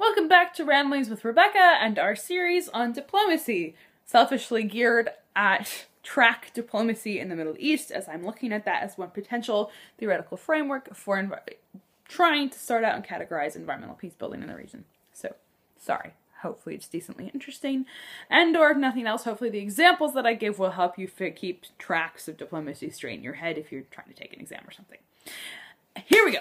Welcome back to Ramblings with Rebecca and our series on diplomacy, selfishly geared at track diplomacy in the Middle East, as I'm looking at that as one potential theoretical framework for trying to start out and categorize environmental peace building in the region. So, sorry. Hopefully it's decently interesting, and or if nothing else, hopefully the examples that I give will help you keep tracks of diplomacy straight in your head if you're trying to take an exam or something. Here we go.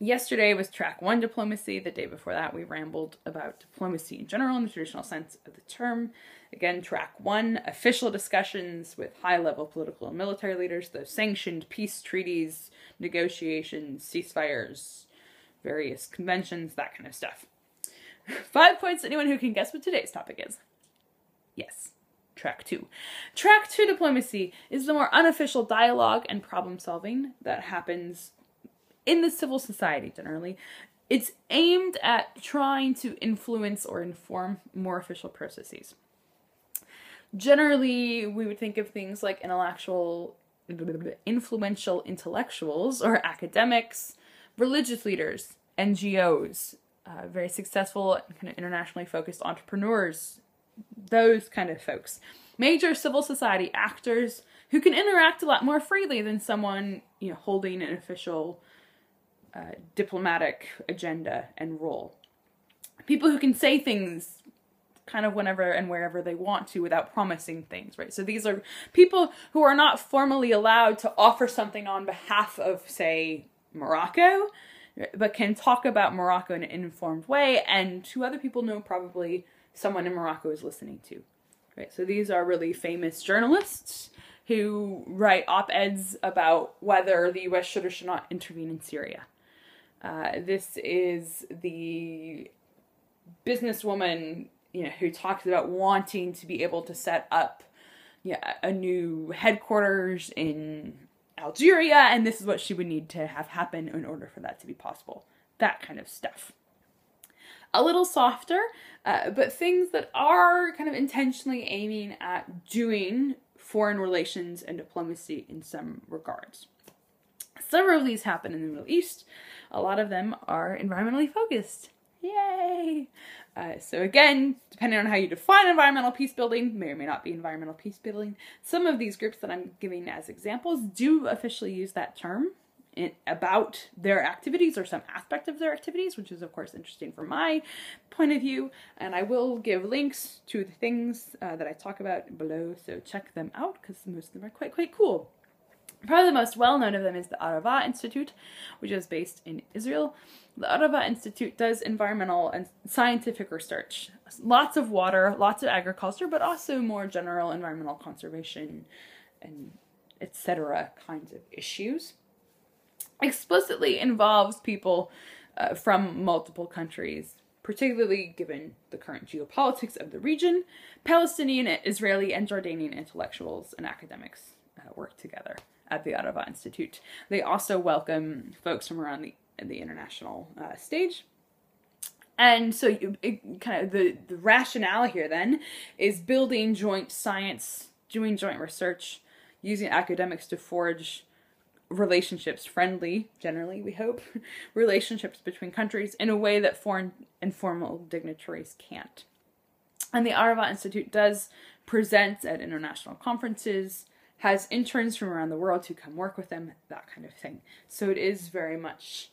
Yesterday was track 1 diplomacy. The day before that we rambled about diplomacy in general in the traditional sense of the term. Again, track 1, official discussions with high-level political and military leaders, the sanctioned peace treaties, negotiations, ceasefires, various conventions, that kind of stuff. 5 points to anyone who can guess what today's topic is. Yes, track 2. Track 2 diplomacy is the more unofficial dialogue and problem solving that happens in the civil society generally. It's aimed at trying to influence or inform more official processes. Generally, we would think of things like influential intellectuals or academics, religious leaders, NGOs, very successful and kind of internationally focused entrepreneurs, those kind of folks. Major civil society actors who can interact a lot more freely than someone, holding an official diplomatic agenda and role. People who can say things kind of whenever and wherever they want to without promising things, right? So these are people who are not formally allowed to offer something on behalf of, say, Morocco, but can talk about Morocco in an informed way, and who other people know probably someone in Morocco is listening to. Right? So these are really famous journalists who write op-eds about whether the US should or should not intervene in Syria. This is the businesswoman, who talks about wanting to be able to set up a new headquarters in Algeria, and this is what she would need to have happen in order for that to be possible. That kind of stuff. A little softer, but things that are kind of intentionally aiming at doing foreign relations and diplomacy in some regards. Several of these happen in the Middle East. A lot of them are environmentally focused. Yay! So again, depending on how you define environmental peace building, may or may not be environmental peace building. Some of these groups that I'm giving as examples do officially use that term about their activities or some aspect of their activities, which is of course interesting from my point of view. And I will give links to the things that I talk about below, so check them out because most of them are quite cool. Probably the most well-known of them is the Arava Institute, which is based in Israel. The Arava Institute does environmental and scientific research. Lots of water, lots of agriculture, but also more general environmental conservation and etc. kinds of issues. Explicitly involves people from multiple countries, particularly given the current geopolitics of the region. Palestinian, Israeli, and Jordanian intellectuals and academics work together at the Arava Institute. They also welcome folks from around the international stage. And so the rationale here then is building joint science, doing joint research, using academics to forge relationships, friendly, generally we hope, relationships between countries in a way that foreign and formal dignitaries can't. And the Arava Institute does present at international conferences, has interns from around the world who come work with them, that kind of thing. So it is very much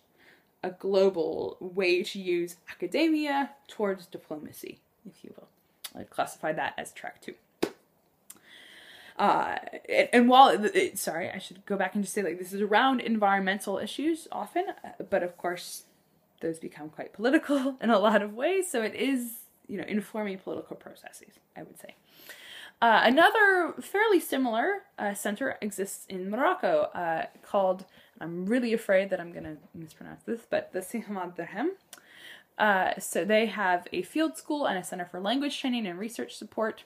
a global way to use academia towards diplomacy, if you will. I'd classify that as track 2. And while, sorry, I should go back and just say, this is around environmental issues often, but of course those become quite political in a lot of ways, so it is, informing political processes, I would say. Another fairly similar center exists in Morocco called, I'm really afraid that I'm going to mispronounce this, but the Sihmad Derhem. So they have a field school and a center for language training and research support.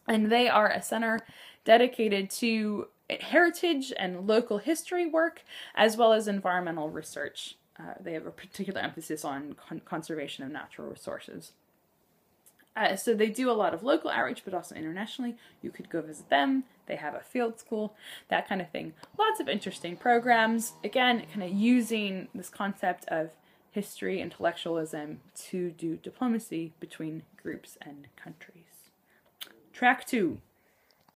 And they are a center dedicated to heritage and local history work, as well as environmental research. They have a particular emphasis on conservation of natural resources. So they do a lot of local outreach, but also internationally. You could go visit them. They have a field school, that kind of thing. Lots of interesting programs. Again, kind of using this concept of history, intellectualism to do diplomacy between groups and countries. Track 2.